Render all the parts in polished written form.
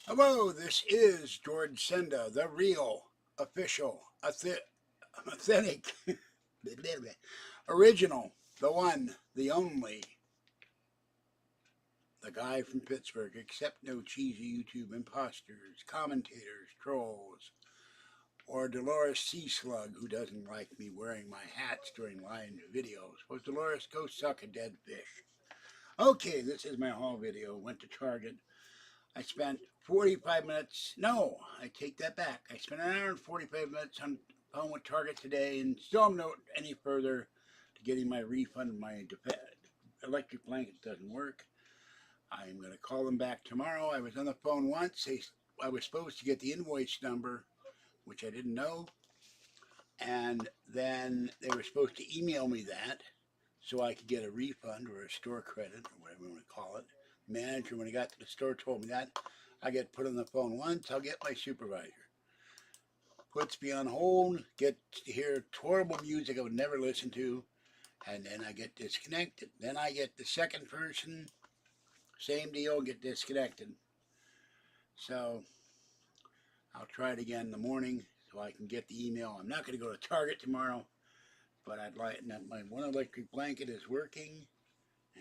Hello, this is George Senda, the real, official, authentic, original, the one, the only, the guy from Pittsburgh. Accept no cheesy YouTube imposters, commentators, trolls, or Dolores Sea Slug who doesn't like me wearing my hats during live videos. Well, Dolores, go suck a dead fish. Okay, this is my haul video. Went to Target. I spent 45 minutes. No, I take that back. I spent an hour and 45 minutes on phone with Target today, and still I'm not any further to getting my refund. My electric blanket doesn't work. I'm going to call them back tomorrow. I was on the phone once. I was supposed to get the invoice number, which I didn't know, and then they were supposed to email me that so I could get a refund or a store credit or whatever you want to call it. Manager, when I got to the store, told me that. I get put on the phone once, I'll get my supervisor. Puts me on hold, get to hear horrible music I would never listen to, and then I get disconnected. Then I get the second person, same deal, get disconnected. So I'll try it again in the morning so I can get the email. I'm not going to go to Target tomorrow, but I'd like, my one electric blanket is working,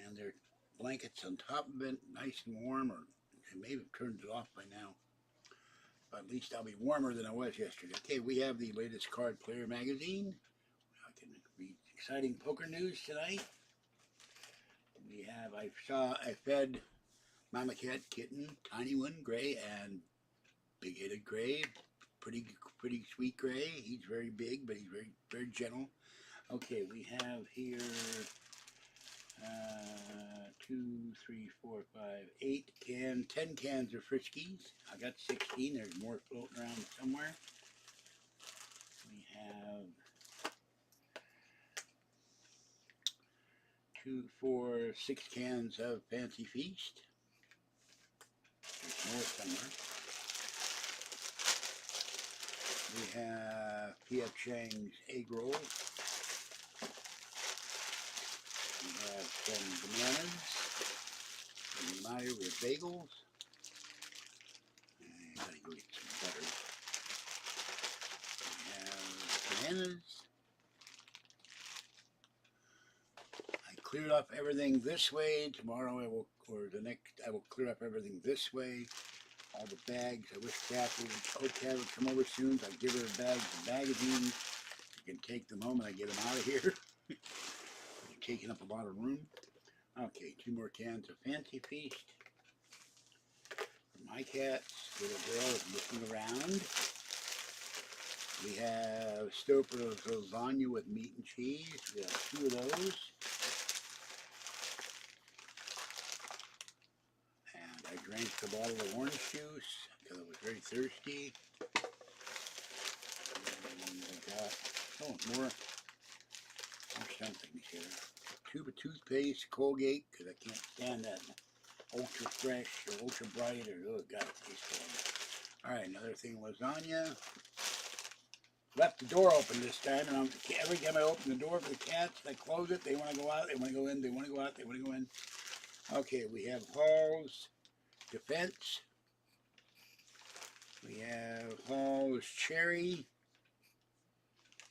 and there are blankets on top of it, nice and warm, or maybe it turned it off by now. But at least I'll be warmer than I was yesterday. Okay, we have the latest Card Player magazine. I can read exciting poker news tonight. We have, I fed Mama Cat Kitten, tiny one, gray, and big-headed gray. Pretty sweet gray. He's very big, but he's very gentle. Okay, we have here 2, 3, 4, 5, 8 cans, 10 cans of Friskies. I got 16. There's more floating around somewhere. We have 2, 4, 6 cans of Fancy Feast. There's more somewhere. We have P.F. Chang's egg rolls. We have some bananas, some Meyer with bagels. I gotta go get some butter. We have bananas. I cleared up everything this way. Tomorrow I will, or the next, I will clear up everything this way. All the bags. I wish Kat would come over soon so I give her a bag of magazines. I can take them home and I get them out of here. They're taking up a lot of room. Okay, 2 more cans of Fancy Feast. For my cats, little girl is looking around. We have Stouffer's lasagna with meat and cheese. We have 2 of those. And I drank a bottle of orange juice because I was very thirsty. And I got, more something here. Tube of toothpaste, Colgate, because I can't stand that ultra fresh or ultra bright or, oh god, it tastes horrible. Alright, another thing, lasagna. Left the door open this time, and every time I open the door for the cats, I close it, they want to go out, they want to go in, they want to go out, they want to go in. Okay, we have Hall's Defense. We have Hall's Cherry.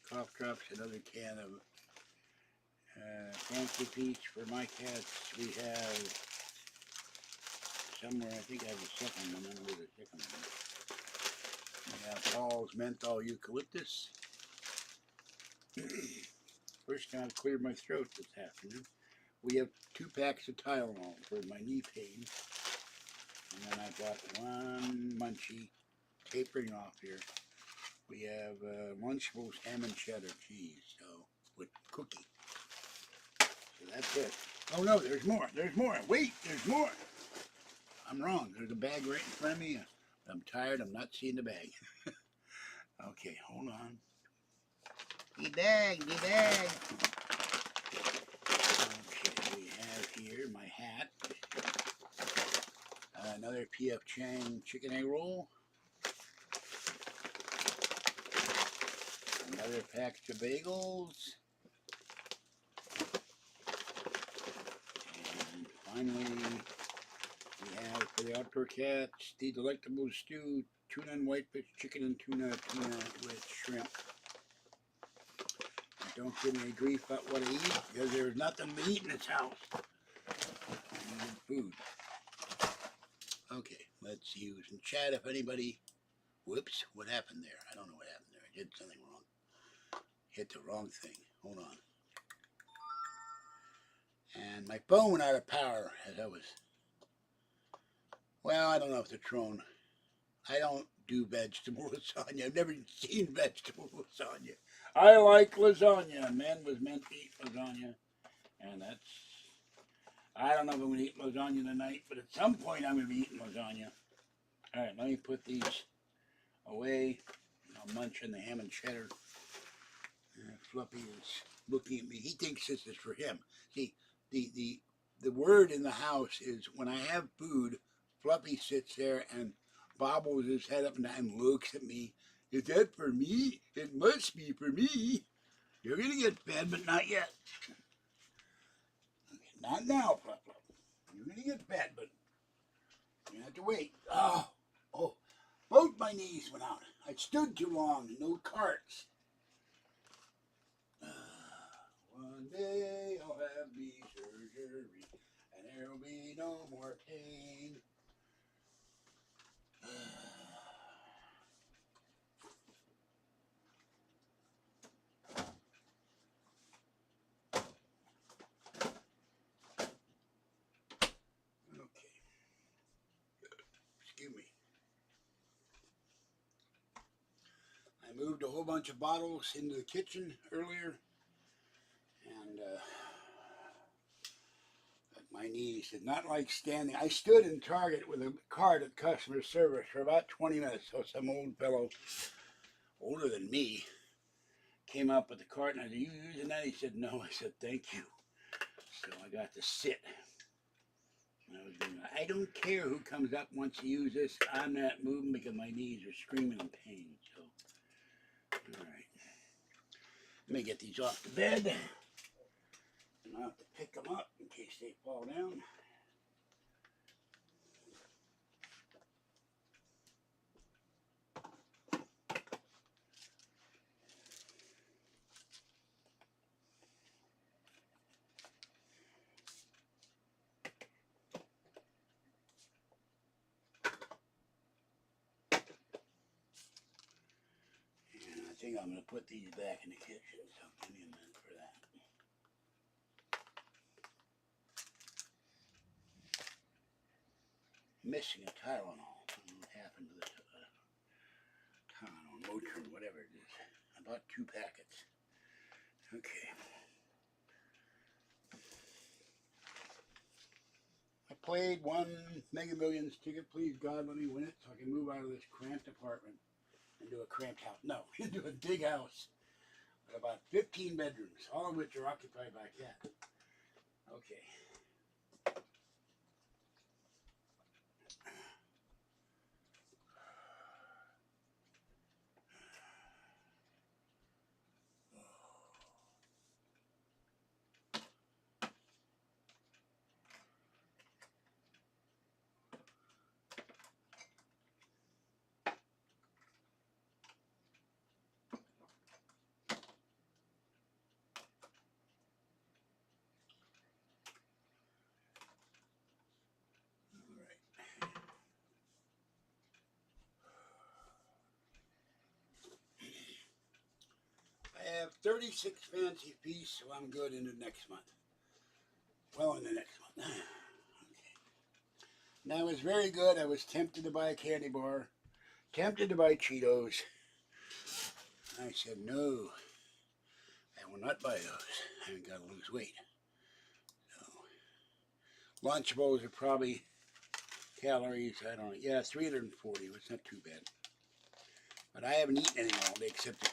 Cough Drops, another can of Fancy Feast for my cats. We have somewhere, I think I have a second one. I don't know where the second one is. We have Hall's Menthol Eucalyptus. First time I've cleared my throat this afternoon. We have 2 packs of Tylenol for my knee pain. And then I got 1 munchie tapering off here. We have Lunchables ham and cheddar cheese, so with cookie. So that's it. Oh no, there's more. There's more. Wait, there's more. I'm wrong. There's a bag right in front of me. I'm tired. I'm not seeing the bag. Okay, hold on. The bag, the bag. Okay, we have here my hat. Another P.F. Chang chicken egg roll. Another pack of bagels. And finally, we have for the outdoor cats, the delectable stew, tuna and whitefish, chicken and tuna with shrimp. Don't give me grief about what I eat, because there's nothing to eat in this house. I need food. Okay, let's see who's in chat. If anybody, whoops, what happened there? I don't know what happened there. I did something wrong. Hit the wrong thing. Hold on. And my phone went out of power as I was, well, I don't know if the Tron. I don't do vegetable lasagna. I've never seen vegetable lasagna. I like lasagna. Man was meant to eat lasagna. And that's, I don't know if I'm going to eat lasagna tonight, but at some point I'm going to be eating lasagna. All right, let me put these away. I'll munch on the ham and cheddar. Fluffy is looking at me. He thinks this is for him. See, the word in the house is when I have food, Fluffy sits there and bobbles his head up and down and looks at me. Is that for me? It must be for me. You're going to get fed, but not yet. Okay, not now, Fluff. You're going to get fed, but you have to wait. Oh, both my knees went out. I stood too long. No carts. One day I'll have knee surgery, and there'll be no more pain. Okay. Excuse me. I moved a whole bunch of bottles into the kitchen earlier, and my knees did not like standing. I stood in Target with a card at customer service for about 20 minutes. So some old fellow, older than me, came up with the card, and I said, "You using that?" He said, "No." I said, "Thank you." So I got to sit. I don't care who comes up and wants to use this. I'm not moving because my knees are screaming in pain. So, all right. Let me get these off the bed. And I'll have to pick them up in case they fall down. And I think I'm going to put these back in the kitchen. So give me a minute for that. Missing a Tylenol. I don't know what happened to this Tylenol, Motrin, whatever it is. I bought 2 packets. Okay. I played one Mega Millions ticket. Please, God, let me win it so I can move out of this cramped apartment and do a cramped house. No, into a big house with about 15 bedrooms, all of which are occupied by a cat. Okay. I have 36 fancy feasts, so I'm good into next month. Well, in the next month. Okay. Now, it was very good. I was tempted to buy a candy bar, tempted to buy Cheetos. I said, no, I will not buy those. I haven't got to lose weight. So, Lunchables are probably calories, I don't know. Yeah, 340. It's not too bad. But I haven't eaten anything all day except a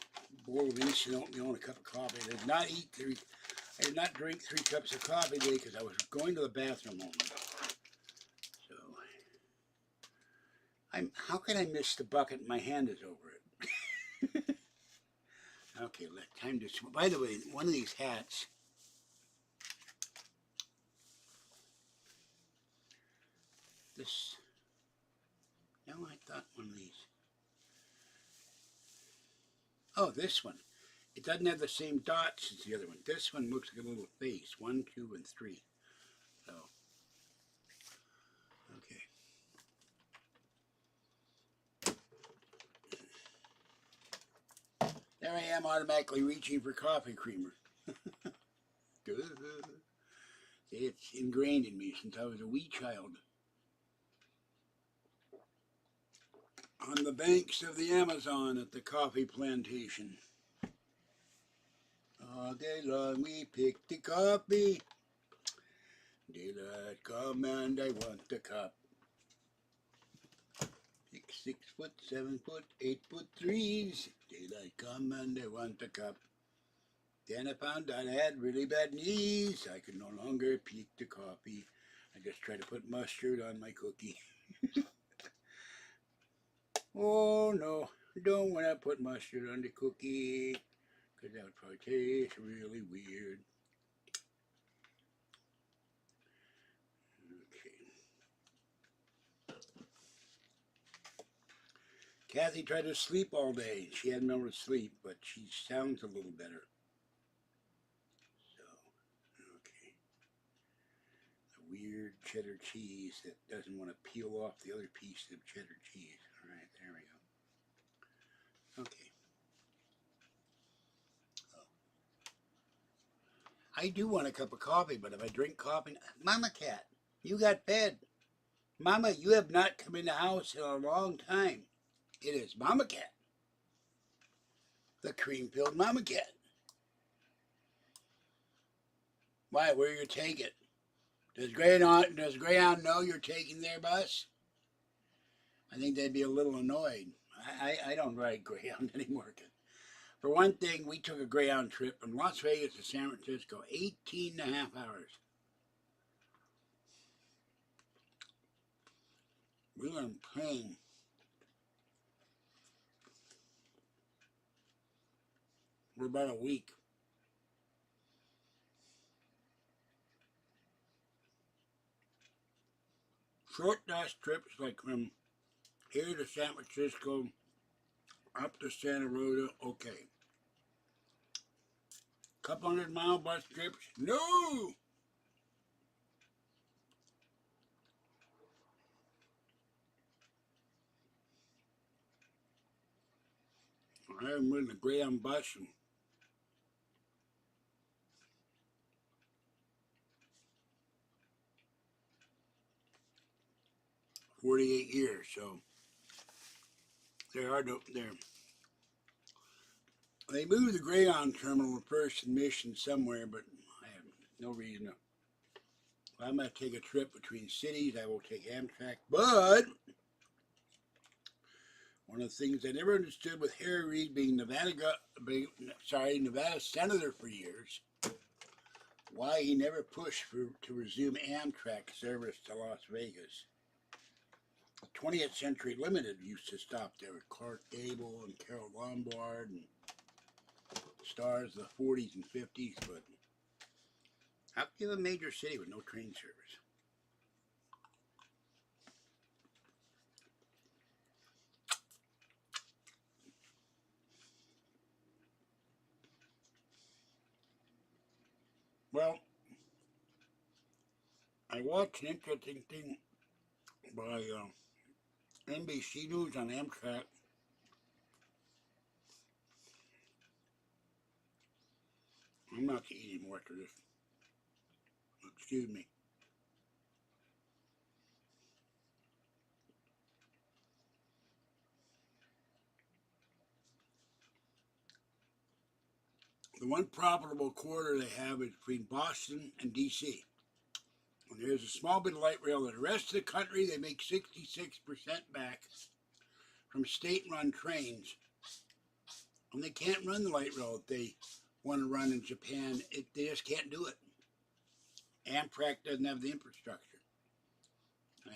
bowl of instant oatmeal and a cup of coffee. I did not drink 3 cups of coffee today because I was going to the bathroom only. So, how can I miss the bucket? My hand is over it. Okay, time to swim. By the way, one of these hats, this No, I thought one of these. Oh, this one. It doesn't have the same dots as the other one. This one looks like a little face. 1, 2, and 3. So, okay. There I am automatically reaching for coffee creamer. It's ingrained in me since I was a wee child. On the banks of the Amazon at the coffee plantation. All day long we pick the coffee. Daylight come and I want the cup. 6 foot, 7 foot, 8 foot threes. Daylight come and I want the cup. Then I found out I had really bad knees. I could no longer pick the coffee. I just tried to put mustard on my cookie. Oh no, don't want to put mustard on the cookie, because that would probably taste really weird. Okay. Kathy tried to sleep all day. She hadn't been able to sleep, but she sounds a little better. So, okay. The weird cheddar cheese that doesn't want to peel off the other piece of cheddar cheese. All right, there we go. Okay. I do want a cup of coffee, but if I drink coffee... Mama Cat, you got fed. Mama, you have not come in the house in a long time. It is Mama Cat. The cream-filled Mama Cat. Why, where you take it? Does Greyhound know you're taking their bus? I think they'd be a little annoyed. I don't ride Greyhound anymore. For one thing, we took a Greyhound trip from Las Vegas to San Francisco, 18 and a half hours. We were on a plane. For about a week. Short bus trips like from here to San Francisco, up to Santa Rosa, okay. Couple 100-mile bus trips, no! I haven't ridden a Greyhound bus in 48 years, so they moved the Greyhound terminal first in Mission somewhere, but I have no reason to. If I'm going to take a trip between cities, I will take Amtrak, but one of the things I never understood with Harry Reid being Nevada senator for years, why he never pushed to resume Amtrak service to Las Vegas. 20th Century Limited used to stop there with Clark Gable and Carol Lombard and stars of the 40s and 50s, but how can you have a major city with no train service? Well, I watched an interesting thing by NBC News on Amtrak. I'm not to eat anymore after this. Excuse me. The one profitable corridor they have is between Boston and D.C. And there's a small bit of light rail. In the rest of the country, they make 66% back from state-run trains. And they can't run the light rail that they want to run in Japan. They just can't do it. Amtrak doesn't have the infrastructure.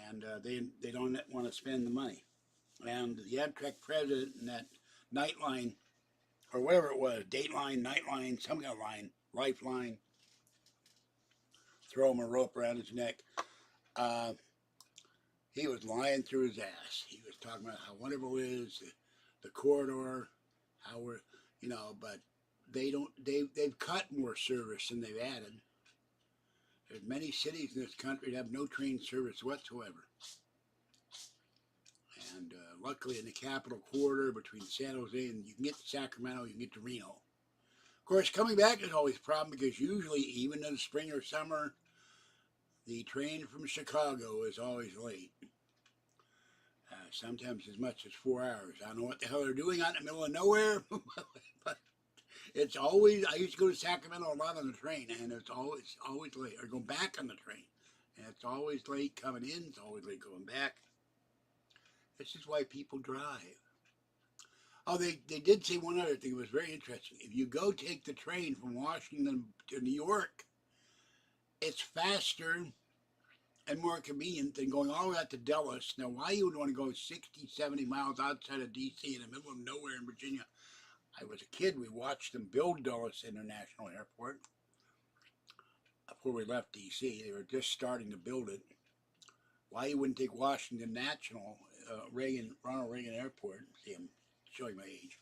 And they don't want to spend the money. And the Amtrak president in that Nightline, or whatever it was, Dateline, Nightline, some kind of line, Lifeline, throw him a rope around his neck. he was lying through his ass. He was talking about how wonderful it is, the corridor, how we're, but they've cut more service than they've added. There's many cities in this country that have no train service whatsoever. And luckily in the capital corridor between San Jose and you can get to Sacramento, you can get to Reno. Of course, coming back is always a problem because usually, even in the spring or summer, the train from Chicago is always late. Sometimes as much as 4 hours. I don't know what the hell they're doing out in the middle of nowhere, but it's always, I used to go to Sacramento a lot on the train, and it's always late. Or go back on the train, and it's always late coming in, it's always late going back. This is why people drive. Oh, they did say one other thing that was very interesting. If you go take the train from Washington to New York, it's faster and more convenient than going all the way out to Dulles. Now, why you would want to go 60, 70 miles outside of D.C. in the middle of nowhere in Virginia? I was a kid. We watched them build Dulles International Airport before we left D.C. They were just starting to build it. Why you wouldn't take Washington National, Ronald Reagan Airport? See, I'm showing my age.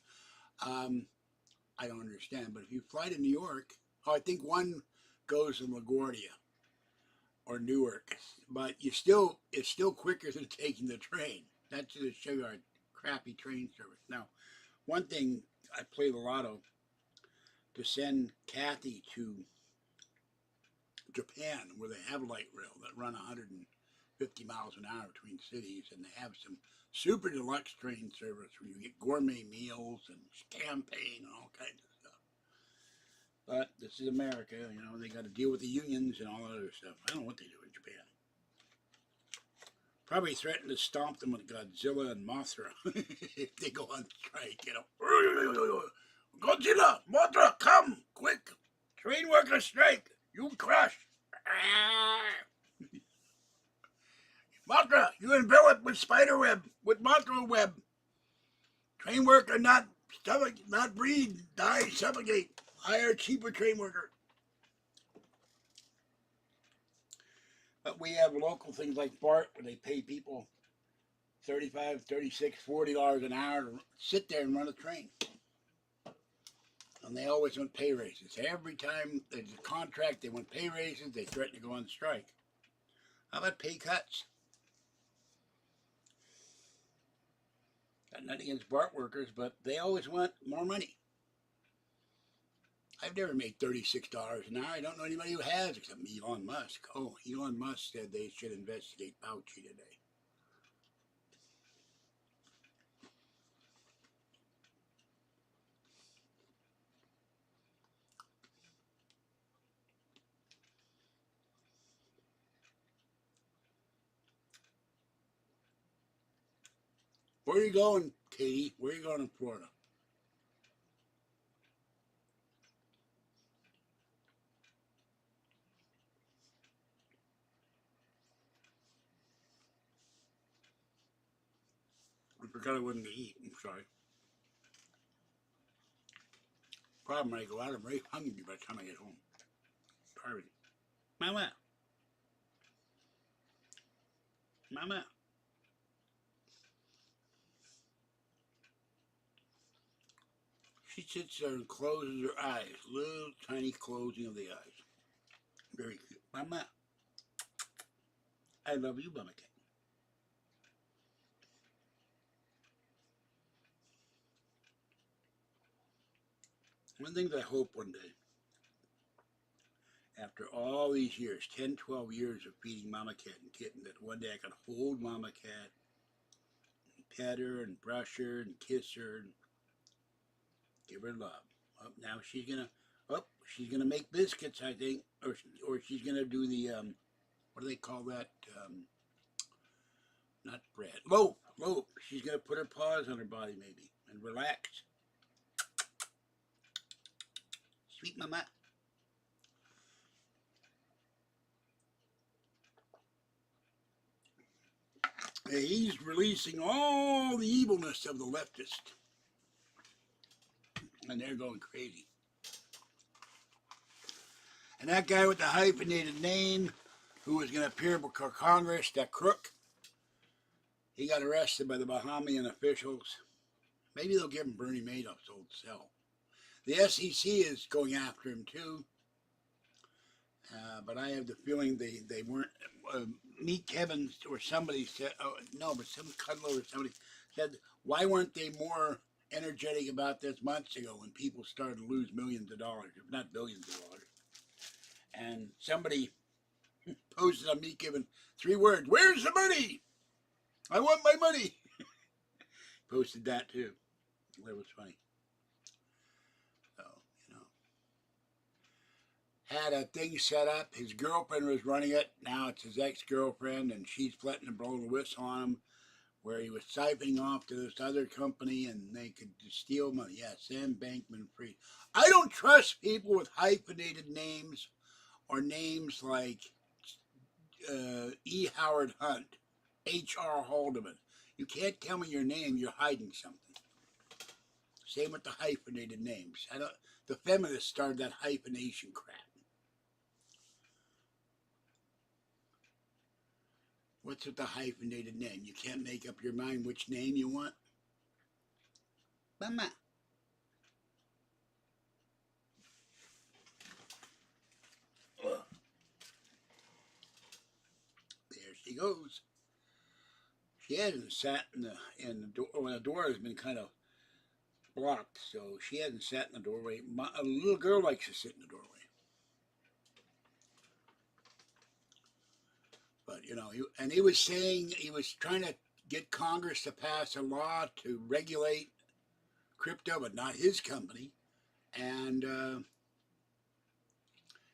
I don't understand. But if you fly to New York, I think one goes to LaGuardia or Newark, but it's still quicker than taking the train. That's to show you our crappy train service. Now, one thing, I play the lotto to send Kathy to Japan, where they have light rail that run 150 miles an hour between cities, and they have some super deluxe train service where you get gourmet meals and champagne and all kinds of stuff. But this is America, they got to deal with the unions and all that other stuff. I don't know what they do in Japan. Probably threaten to stomp them with Godzilla and Mothra if they go on strike, Godzilla, Mothra, come, quick. Train workers strike. You crush. Mothra, you envelop with spider web, with Mothra web. Train worker not breathe, die, suffocate. Hire cheaper train worker. But we have local things like BART where they pay people $35, $36, $40 an hour to sit there and run a train. And they always want pay raises. Every time there's a contract, they want pay raises, they threaten to go on strike. How about pay cuts? Got nothing against BART workers, but they always want more money. I've never made $36 an hour. I don't know anybody who has except Elon Musk. Oh, Elon Musk said they should investigate Fauci today. Where are you going, Katie? Where are you going in Florida? I forgot I wasn't to eat. I'm sorry. Problem when I go out, I'm very hungry by the time I get home. Parvati. Mama. Mama. She sits there and closes her eyes. Little tiny closing of the eyes. Very cute. Mama. I love you, Mama Cat. One thing that I hope one day, after all these years, 10, 12 years of feeding Mama Cat and Kitten, that one day I can hold Mama Cat and pet her and brush her and kiss her and give her love. Oh, now she's gonna make biscuits, I think, or she's gonna do the what do they call that? Not bread, loaf. She's gonna put her paws on her body maybe and relax. Sweet mama. He's releasing all the evilness of the leftist, and they're going crazy. And that guy with the hyphenated name, who was going to appear before Congress, that crook, He got arrested by the Bahamian officials. Maybe they'll give him Bernie Madoff's old cell. The SEC is going after him too. But I have the feeling they weren't. Meek Evans or somebody said, oh, no, but some cuddler or somebody said, why weren't they more energetic about this months ago when people started to lose millions of dollars, if not billions of dollars? And somebody posted on Meek Evans 3 words, where's the money? I want my money. Posted that too. That was funny. So, had a thing set up. His girlfriend was running it. Now it's his ex-girlfriend, and she's threatening to blow the whistle on him, where he was siphoning off to this other company, and they could steal money. Yeah, Sam Bankman-Fried. I don't trust people with hyphenated names or names like E. Howard Hunt, H.R. Haldeman. You can't tell me your name. You're hiding something. Same with the hyphenated names. The feminists started that hyphenation crap. What's with the hyphenated name? You can't make up your mind which name you want? Mama. There she goes. She hasn't sat in the door. Well, the door has been kind of blocked, so she hasn't sat in the doorway. A little girl likes to sit in the doorway. But, he was saying he was trying to get Congress to pass a law to regulate crypto, but not his company. And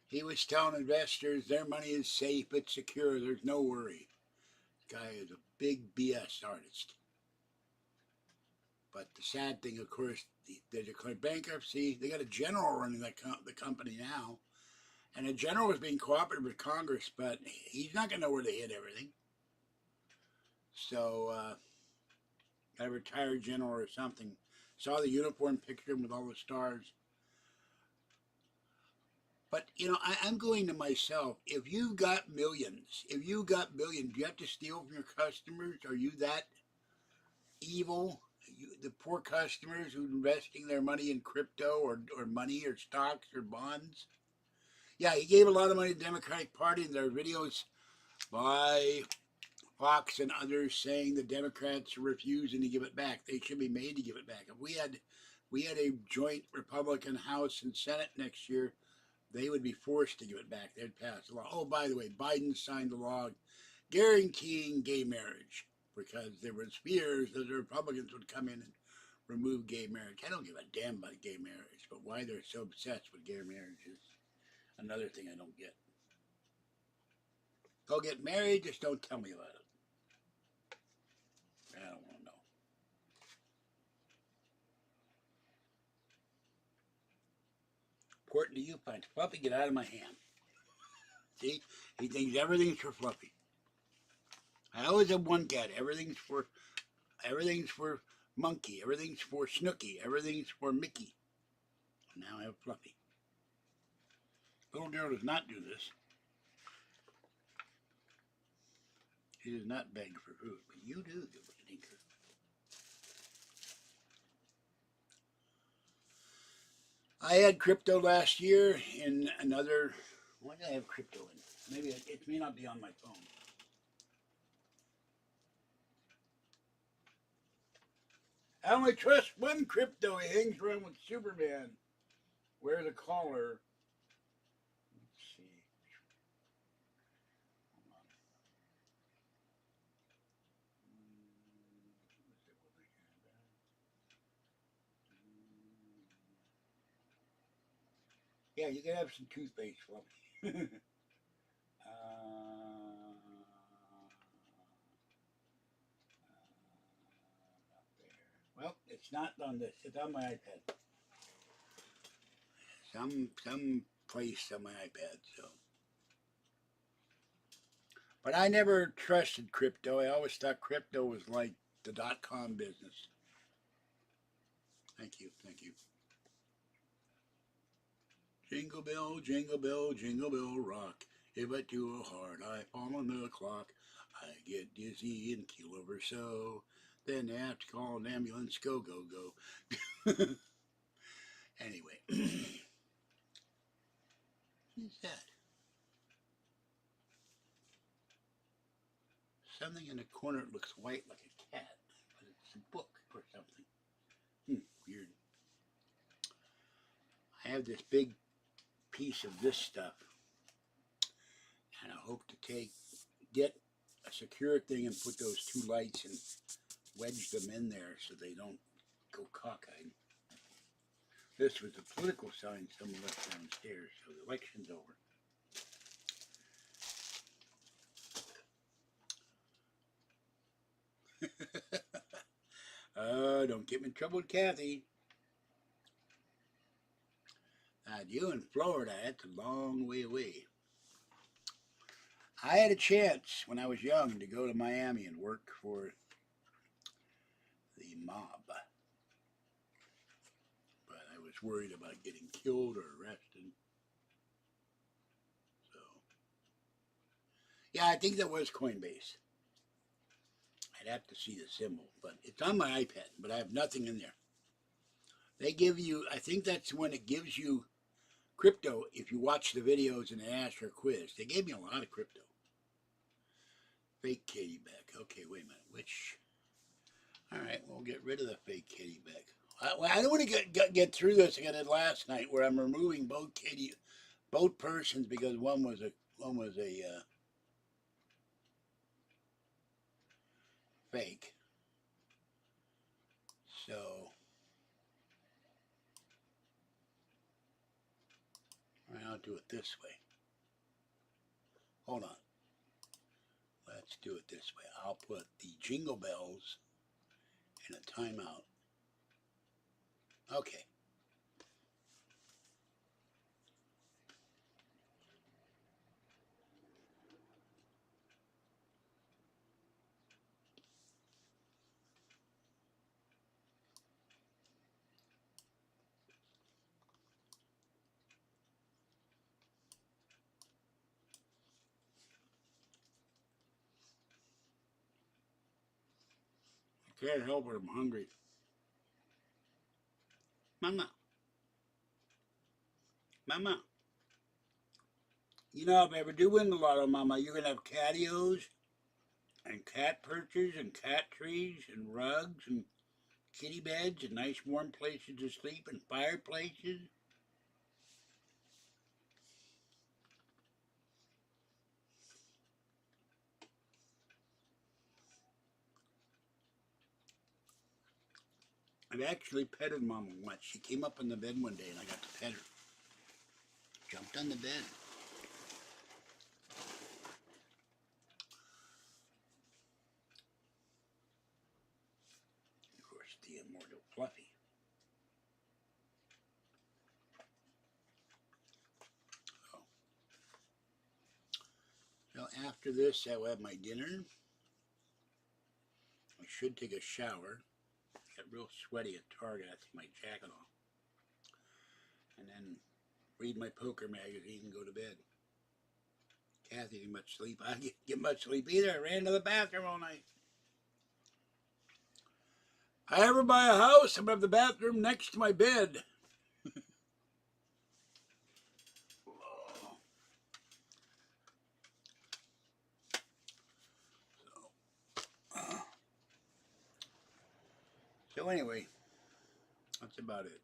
he was telling investors their money is safe, it's secure, there's no worry. This guy is a big BS artist. But the sad thing, of course, they declared bankruptcy. They got a general running the company now. And the general is being cooperative with Congress, but he's not going to know where to hit everything. So, a retired general or something. Saw the uniform picture with all the stars. But, I'm going to myself, if you got millions, do you have to steal from your customers? Are you that evil? The poor customers who are investing their money in crypto or money or stocks or bonds? Yeah, he gave a lot of money to the Democratic Party, and there are videos by Fox and others saying the Democrats are refusing to give it back. They should be made to give it back. If we had a joint Republican House and Senate next year, they would be forced to give it back. They'd pass a law. Oh, by the way, Biden signed a law guaranteeing gay marriage because there was fears that the Republicans would come in and remove gay marriage. I don't give a damn about gay marriage, but why they're so obsessed with gay marriage is another thing I don't get. Go get married, just don't tell me about it. I don't want to know. Important to you, fine. Fluffy, get out of my hand. See? He thinks everything's for Fluffy. I always have one cat. Everything's for Monkey. Everything's for Snooky. Everything's for Mickey. And now I have Fluffy. Little girl does not do this. She does not beg for food, but you do, you stinker. I had crypto last year in another. What did I have crypto in? Maybe it may not be on my phone. I only trust one crypto. He hangs around with Superman. Wears a collar. Let's see. Hold on. Yeah, you can have some toothpaste, Fluffy. Well, it's not on this. It's on my iPad. Some place on my iPad. So, but I never trusted crypto. I always thought crypto was like the .com business. Thank you, thank you. Jingle bell, jingle bell, jingle bell rock. If I do hard, I fall on the clock. I get dizzy and keel over so. Then they have to call an ambulance. Go, go, go. Anyway. What's that? Something in the corner looks white like a cat. But it's a book or something. Weird. I have this big piece of this stuff. And I hope to get a secure thing and put those two lights and wedge them in there so they don't go cockeyed. This was a political sign someone left downstairs, so the election's over. Don't get me in trouble with Kathy. You in Florida, that's a long way away. I had a chance when I was young to go to Miami and work for the mob. But I was worried about getting killed or arrested. So, yeah, I think that was Coinbase. I'd have to see the symbol, but it's on my iPad, but I have nothing in there. They give you, I think that's when it gives you crypto if you watch the videos and they ask for a quiz. They gave me a lot of crypto. Fake kitty back. Okay, wait a minute. Which? All right, we'll get rid of the fake kitty back. I don't want to get through this like I did last night, where I'm removing both persons because one was a fake. So I'll do it this way. Hold on. Let's do it this way. I'll put the jingle bells in a timeout. Okay. I can't help it. I'm hungry. Mama. Mama. You know, if I ever do win the lotto, Mama, you're going to have catios and cat perches and cat trees and rugs and kitty beds and nice warm places to sleep and fireplaces. I've actually petted Mama once. She came up on the bed one day and I got to pet her. Jumped on the bed. Of course, the immortal Fluffy. So after this, I will have my dinner. I should take a shower. Got real sweaty at Target. I took my jacket off. And then read my poker magazine and go to bed. Kathy didn't much sleep. I didn't get much sleep either. I ran to the bathroom all night. If I ever buy a house, I'm going to have the bathroom next to my bed. So anyway, that's about it.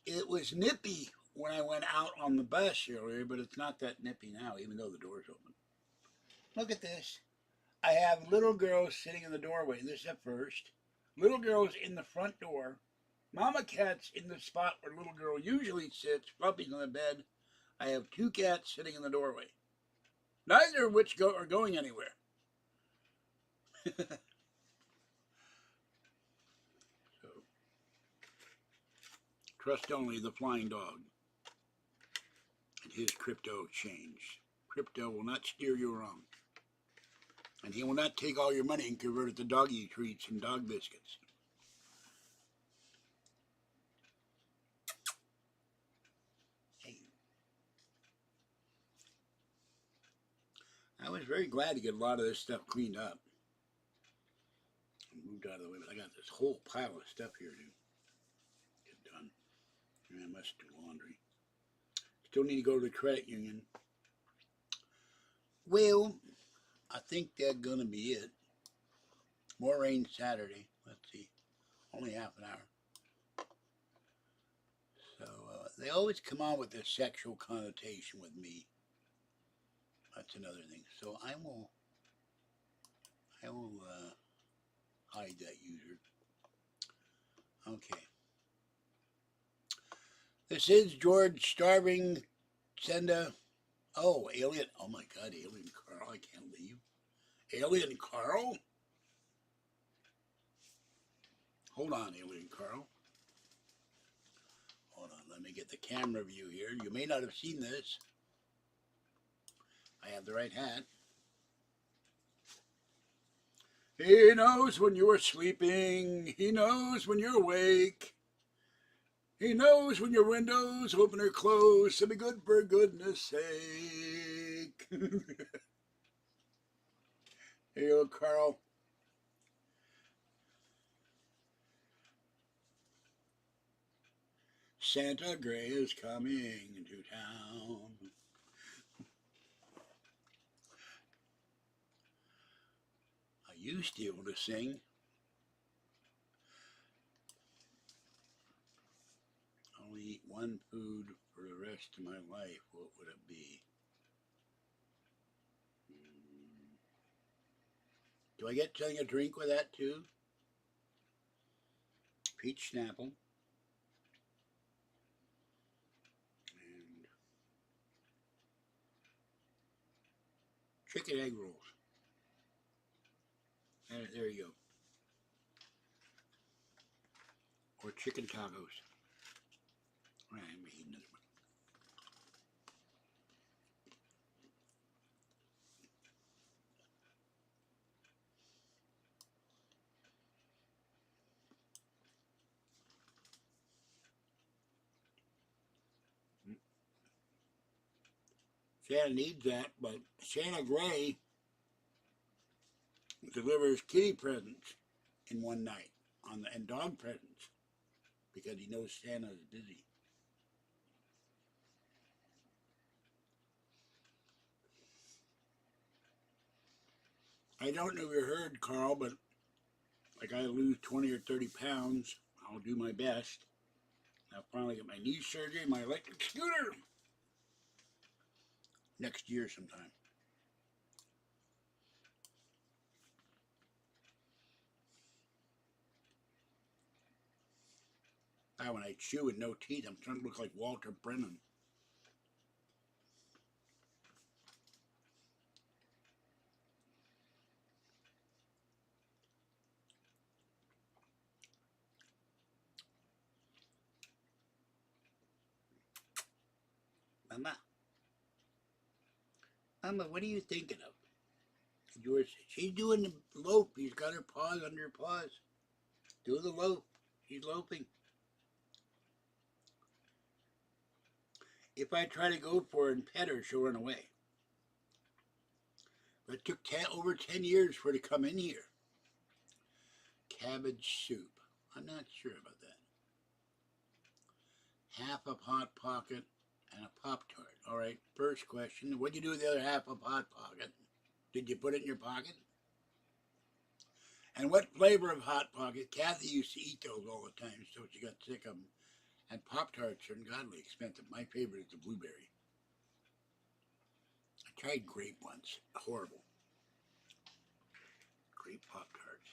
It was nippy when I went out on the bus earlier, but it's not that nippy now, even though the door's open. Look at this. I have little girls sitting in the doorway. This is at first. Little girls in the front door. Mama cat's in the spot where little girl usually sits. Fluffy's on the bed. I have two cats sitting in the doorway. Neither of which are going anywhere. So, trust only the flying dog and his crypto change. Crypto will not steer you wrong. And he will not take all your money and convert it to doggy treats and dog biscuits. Hey. I was very glad to get a lot of this stuff cleaned up. I moved out of the way, but I got this whole pile of stuff here to get done. And I must do laundry. Still need to go to the credit union. Well, I think that's going to be it. More rain Saturday. Let's see. Only half an hour. So, they always come on with this sexual connotation with me. That's another thing. So I will hide that user. Okay. This is George Starving Senda. Oh, Alien. Oh my God, Alien Carl. I can't leave. Alien Carl? Hold on, Alien Carl. Hold on, let me get the camera view here. You may not have seen this. I have the right hat. He knows when you are sleeping. He knows when you're awake. He knows when your windows open or close. So be good for goodness sake. Hey, old Carl. Santa Gray is coming to town. I used to be able to sing. Only eat one food for the rest of my life. What would it be? Do I get something to drink with that too? Peach Snapple. And chicken egg rolls. There you go. Or chicken tacos. All right, I'm going to eat another one. Santa needs that, but Santa Gray delivers kitty presents in one night and dog presents because he knows Santa is busy. I don't know if you heard, Carl, but I got to lose 20 or 30 pounds. I'll do my best. I'll finally get my knee surgery and my electric scooter next year sometime. When I chew with no teeth, I'm starting to look like Walter Brennan. Mama, what are you thinking of? George, she's doing the lope. He's got her paws under her paws. Do the lope. She's loping. If I try to go for her and pet her, she'll run away. But it took over 10 years for her to come in here. Cabbage soup. I'm not sure about that. Half of Hot Pocket and a Pop-Tart. All right, first question. What'd you do with the other half of Hot Pocket? Did you put it in your pocket? And what flavor of Hot Pocket? Kathy used to eat those all the time, so she got sick of them. And Pop-Tarts are ungodly expensive. My favorite is the blueberry. I tried grape once. Horrible. Grape Pop-Tarts.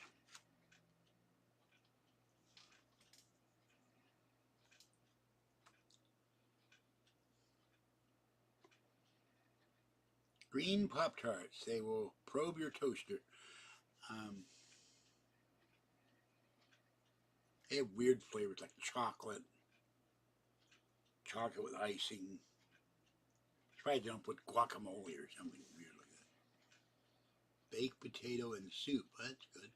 Green Pop-Tarts. They will probe your toaster. They have weird flavors like chocolate with icing. Try they don't put guacamole or something weird like that. Baked potato and soup. That's good.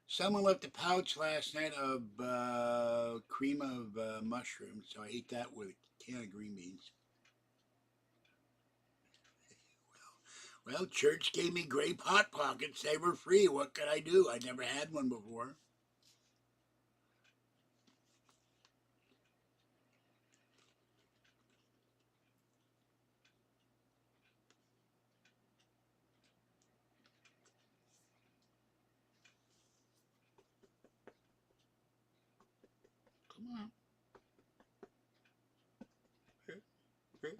Someone left a pouch last night of cream of mushrooms, so I ate that with a can of green beans. Well, church gave me grape Hot Pockets. They were free. What could I do? I never had one before. Come on. Here, here.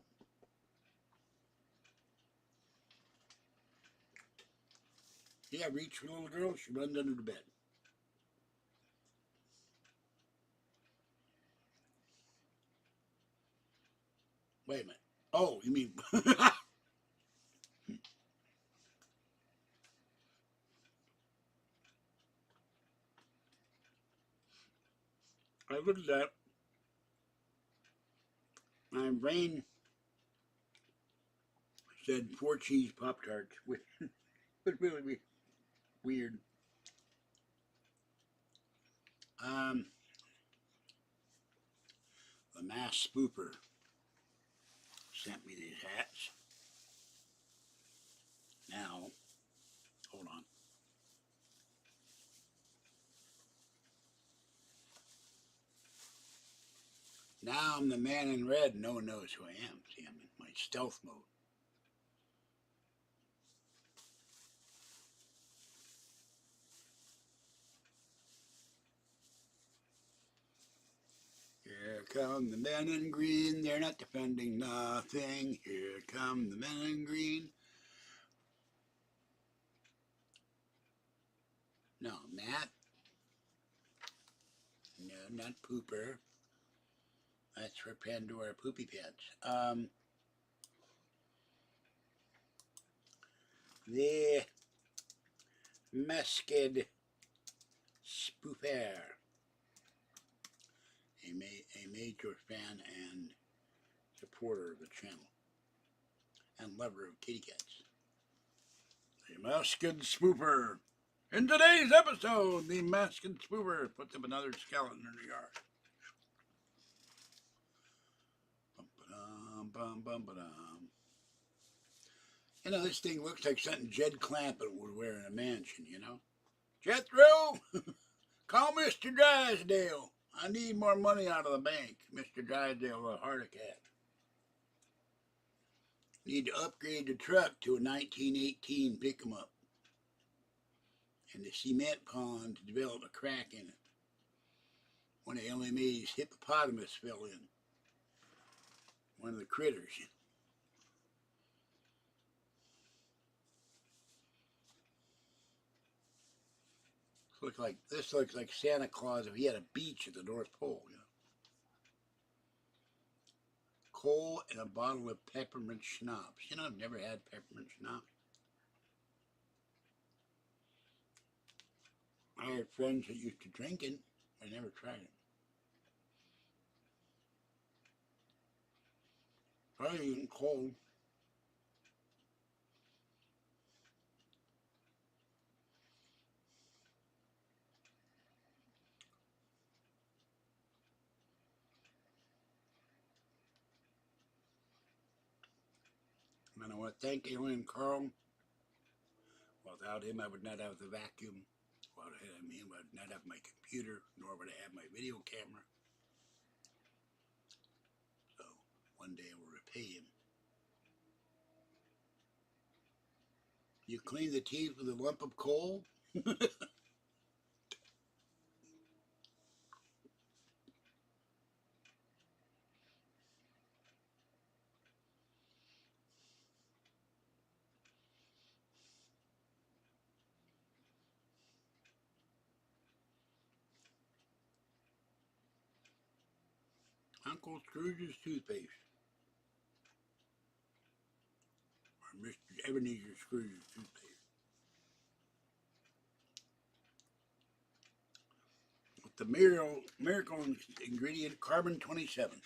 Yeah, reach for the little girl. She runs under the bed. Wait a minute. Oh, you mean... I looked at that. My brain said 4 cheese Pop-Tarts, which would really be weird. The mass spooper sent me these hats. Now, hold on. Now I'm the man in red. No one knows who I am. See, I'm in my stealth mode. Here come the men in green. They're not defending nothing. Here come the men in green. No, Matt. No, not Pooper. That's for Pandora Poopy Pants. The Masked Spooper. A major fan and supporter of the channel. And lover of kitty cats. The Masked Spooper. In today's episode, the Masked Spooper puts up another skeleton in the yard. Bum-ba-dum. You know, this thing looks like something Jed Clampett would wear in a mansion, you know? Jethro, call Mr. Drysdale. I need more money out of the bank. Mr. Drysdale, a heart attack. Need to upgrade the truck to a 1918 pick-em-up. And the cement pond developed a crack in it. One of LMA's hippopotamus fell in. One of the critters. This looks like Santa Claus if he had a beach at the North Pole, you know. Coal and a bottle of peppermint schnapps. You know, I've never had peppermint schnapps. I had friends that used to drink it. I never tried it. Probably eating cold. And I want to thank Alien Carl. Without him, I would not have the vacuum. Without him, I would not have my computer, nor would I have my video camera. So, one day I will repay him. You clean the teeth with a lump of coal? Uncle Scrooge's toothpaste. Or Mr. Ebenezer Scrooge's toothpaste. With the miracle ingredient carbon 27.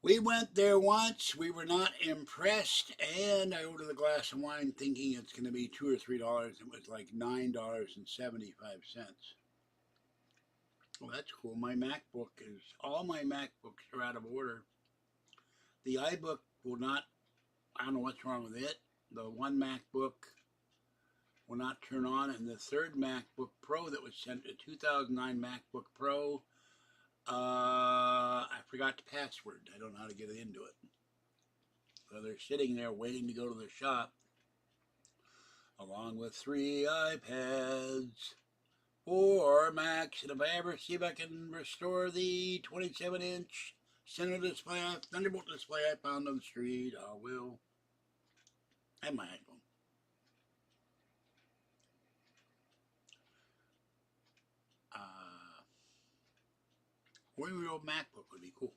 We went there once. We were not impressed, and I ordered a glass of wine thinking it's going to be $2 or $3. It was like $9.75. Well, that's cool. All my MacBooks are out of order. The iBook will not, I don't know what's wrong with it. The one MacBook will not turn on, and the third MacBook Pro that was sent, a 2009 MacBook Pro, I forgot the password. I don't know how to get into it. So they're sitting there waiting to go to the shop, along with 3 iPads, 4 Macs, and if I ever see if I can restore the 27-inch Senda display, Thunderbolt display I found on the street, I will. And my iPhone. Uh, 4-year-old MacBook would be cool.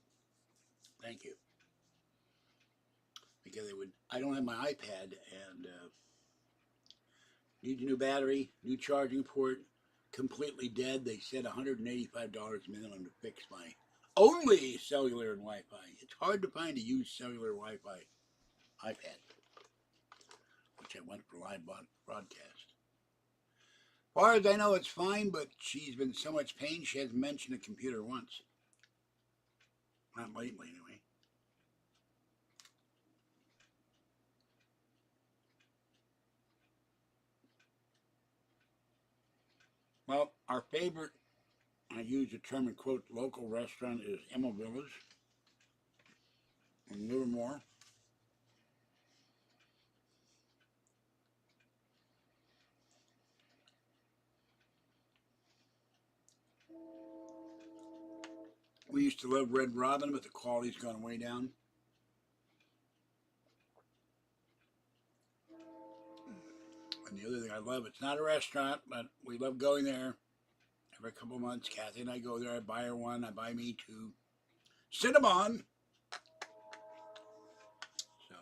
Thank you. Because it would. I don't have my iPad, and needs a new battery, new charging port, completely dead. They said $185 minimum to fix my only cellular and Wi-Fi. It's hard to find a used cellular Wi-Fi iPad, which I went for live broadcast. As far as I know, it's fine, but she's been in so much pain, she hasn't mentioned a computer once. Not lately, anyway. Well, our favorite, I use the term in quote, local restaurant is Emma Villas in Livermore. We used to love Red Robin, but the quality's gone way down. And the other thing I love, it's not a restaurant, but we love going there every couple of months. Kathy and I go there. I buy her one. I buy me two. Cinnamon. So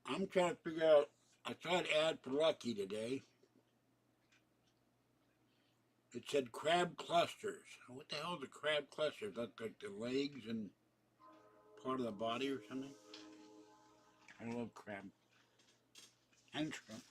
I'm trying to figure out. I tried to add for Lucky today. It said crab clusters. What the hell is a crab cluster? Is that like the legs and part of the body or something? I love crab and shrimp.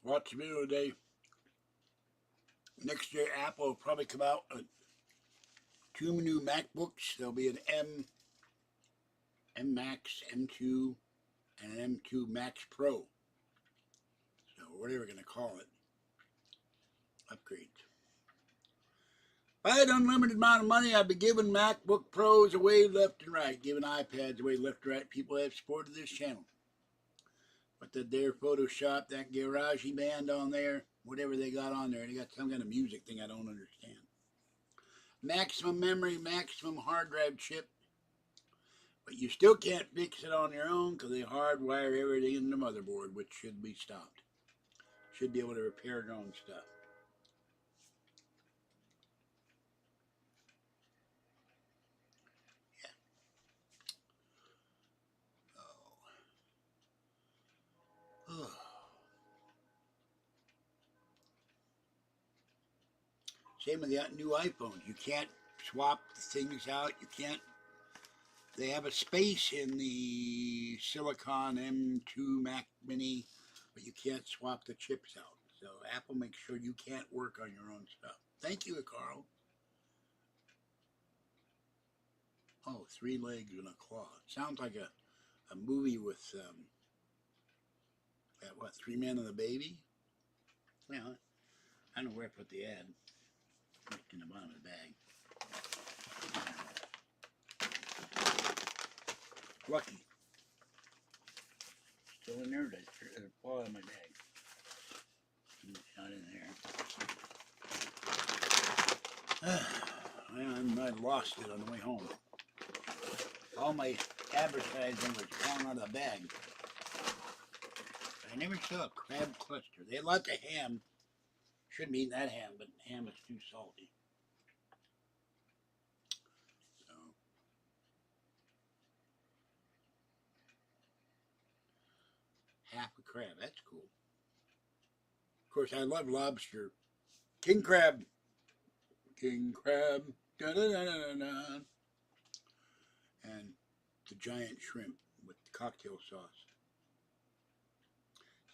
Watch the video today. Next year, Apple will probably come out with 2 new MacBooks. There'll be an M Max, M2, and an M2 Max Pro. So whatever we're going to call it. Upgrades. If I had an unlimited amount of money, I'd be giving MacBook Pros away left and right, giving iPads away left and right. People have supported this channel. But their Photoshop, that garage band on there, whatever they got on there, they got some kind of music thing I don't understand. Maximum memory, maximum hard drive chip. But you still can't fix it on your own because they hardwire everything in the motherboard, which should be stopped. Should be able to repair your own stuff. Yeah. Oh. Same with the new iPhones. You can't swap the things out. You can't. They have a space in the Silicon M2 Mac Mini, but you can't swap the chips out. So Apple makes sure you can't work on your own stuff. Thank you, Carl. Oh, 3 legs and a claw. Sounds like a movie with that what, 3 Men and a Baby? Yeah, I don't know where I put the ad. It's in the bottom of the bag. Lucky. Still in there? There's a claw in my bag. It's not in there. I lost it on the way home. All my advertising was falling out of the bag. I never saw a crab cluster. They had lots of ham. Shouldn't be eating that ham, but ham is too salty. So, half a crab. That's cool. Of course, I love lobster. King crab. King crab. Da da da da da. And the giant shrimp with the cocktail sauce.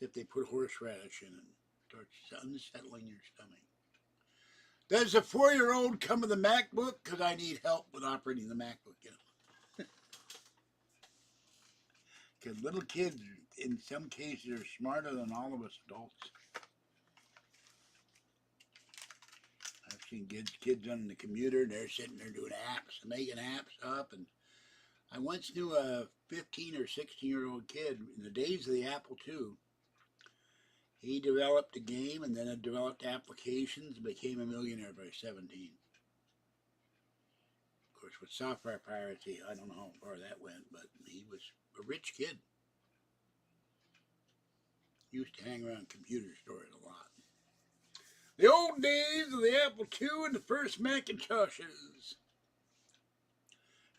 If they put horseradish in it, it starts unsettling your stomach. Does a 4-year-old come with a MacBook? Because I need help with operating the MacBook, you know. Because little kids, in some cases, are smarter than all of us adults. I've seen kids on the computer, and they're sitting there doing apps, making apps up. And I once knew a 15 or 16-year-old kid in the days of the Apple II. He developed a game and then developed applications and became a millionaire by 17. Of course, with software piracy, I don't know how far that went, but he was a rich kid. Used to hang around computer stores a lot. The old days of the Apple II and the first Macintoshes.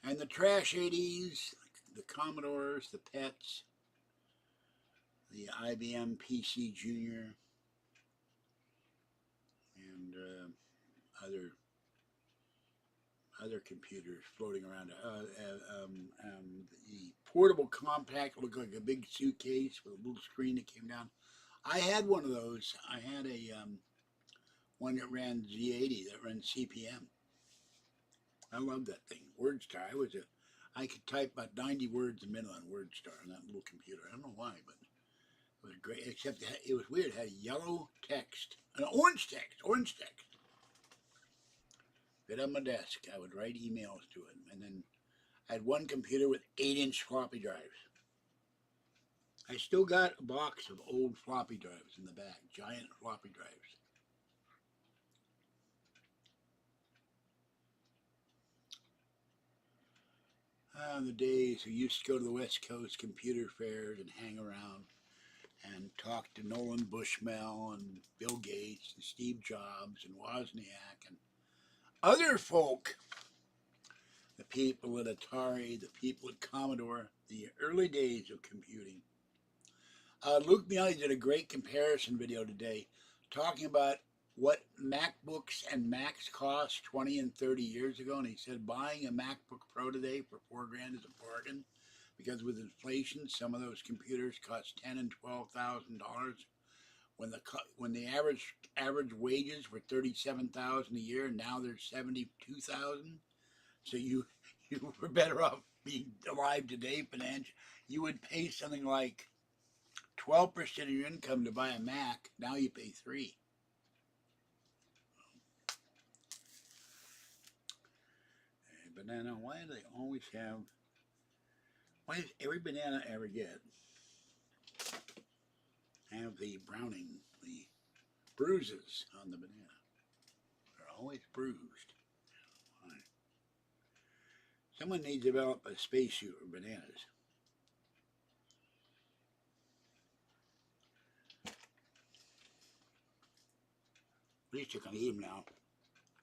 And the trash 80s, the Commodores, the Pets, the IBM PC Junior, and other computers floating around. The portable compact looked like a big suitcase with a little screen that came down. I had one of those. I had a one that ran Z80, that ran CPM. I loved that thing. WordStar. I could type about 90 words a minute on WordStar on that little computer. I don't know why, but it was great. Except it was weird. It had yellow text, an orange text. Fit on my desk. I would write emails to it, and then I had one computer with 8-inch floppy drives. I still got a box of old floppy drives in the back, giant floppy drives. The days we used to go to the West Coast computer fairs and hang around and talk to Nolan Bushnell and Bill Gates and Steve Jobs and Wozniak and other folk. The people at Atari, the people at Commodore, the early days of computing. Luke Mealy did a great comparison video today talking about what MacBooks and Macs cost 20 and 30 years ago, and he said buying a MacBook Pro today for $4,000 is a bargain because with inflation, some of those computers cost $10,000 and $12,000. When the average wages were $37,000 a year, and now they're $72,000. So you were better off being alive today financially. You would pay something like 12% of your income to buy a Mac. Now you pay 3%. Banana, why do they always have, why does every banana I ever get have the browning, the bruises on the banana? They're always bruised. Why? Someone needs to develop a spacesuit for bananas. At least you can eat them now.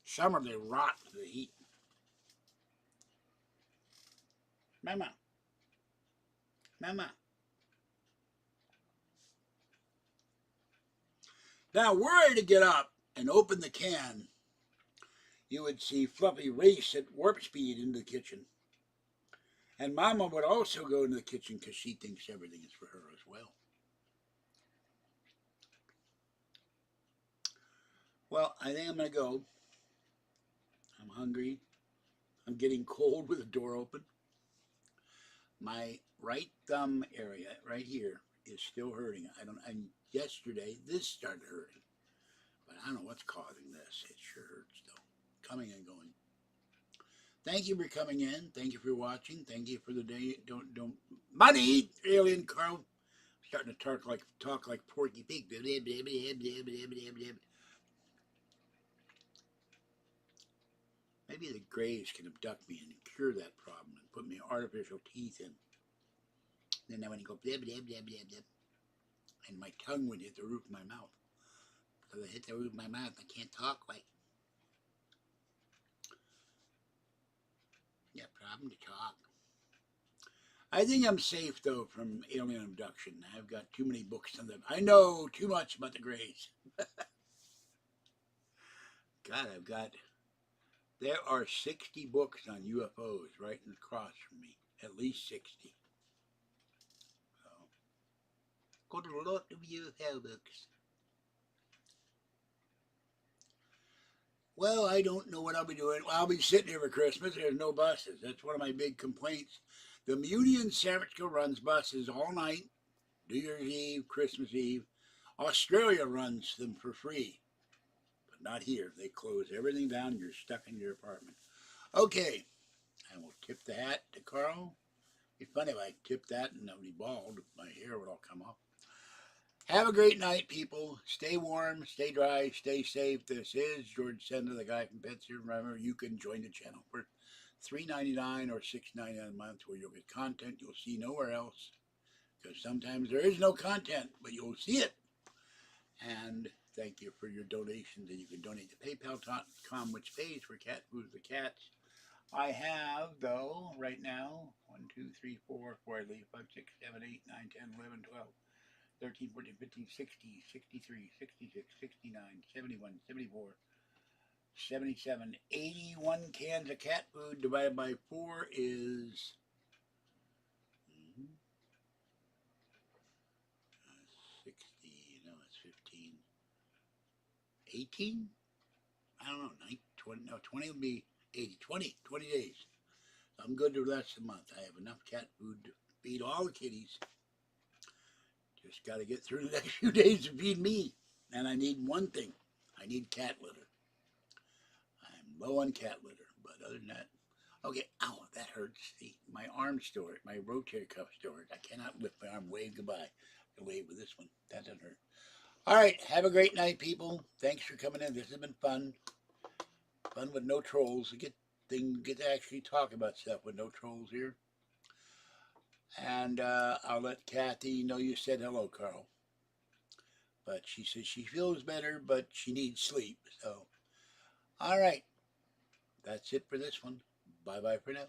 Summer they rot to the heat. Mama. Now, were I to get up and open the can, you would see Fluffy race at warp speed into the kitchen. And Mama would also go into the kitchen because she thinks everything is for her as well. Well, I think I'm going to go. I'm hungry. I'm getting cold with the door open. My right thumb area right here is still hurting. And yesterday this started hurting. But I don't know what's causing this. It sure hurts though. Coming and going. Thank you for coming in. Thank you for watching. Thank you for the day. Don't money, alien Carl. I'm starting to talk like Porky Pig. Maybe the Greys can abduct me and cure that problem and put me artificial teeth in. Then I would go blib, blib, blib, blib, blib. And my tongue would hit the roof of my mouth. So if I hit the roof of my mouth, I can't talk right. Yeah, problem to talk. I think I'm safe, though, from alien abduction. I've got too many books on them. I know too much about the Greys. God, there are 60 books on UFOs right across from me. At least 60. So, got a lot of UFO books. Well, I don't know what I'll be doing. I'll be sitting here for Christmas. There's no buses. That's one of my big complaints. The Muni in San Francisco runs buses all night, New Year's Eve, Christmas Eve. Australia runs them for free, but not here. They close everything down. You're stuck in your apartment. Okay, I will tip the hat to Carl. It'd be funny if I tipped that and I'd be bald. My hair would all come off. Have a great night, people. Stay warm, stay dry, stay safe. This is George Senda, the guy from Pets Here. Remember, you can join the channel for $3.99 or $6.99 a month, where you'll get content you'll see nowhere else. Because sometimes there is no content, but you'll see it. And thank you for your donations. And you can donate to PayPal.com, which pays for cat food for the cats. I have, though, right now, 1, 2, 3, 4, 4, I leave 5, 6, 7, 8, 9, 10, 11, 12. 13, 14, 15, 60, 63, 66, 69, 71, 74, 77, 81 cans of cat food divided by 4 is 60, no, it's 15, 18? I don't know, 9, 20, no, 20 would be 80, 20 days. I'm good to the rest of the month. I have enough cat food to feed all the kitties. Just got to get through the next few days to feed me. And I need one thing. I need cat litter. I'm low on cat litter, but other than that, okay. Ow, that hurts. See, my arm still hurt. My rotator cuff still hurt. I cannot lift my arm. Wave goodbye. I wave with this one. That doesn't hurt. All right. Have a great night, people. Thanks for coming in. This has been fun. Fun with no trolls. Get to actually talk about stuff with no trolls here. And I'll let Kathy know you said hello, Carl. But she says she feels better, but she needs sleep. So, all right. That's it for this one. Bye-bye for now.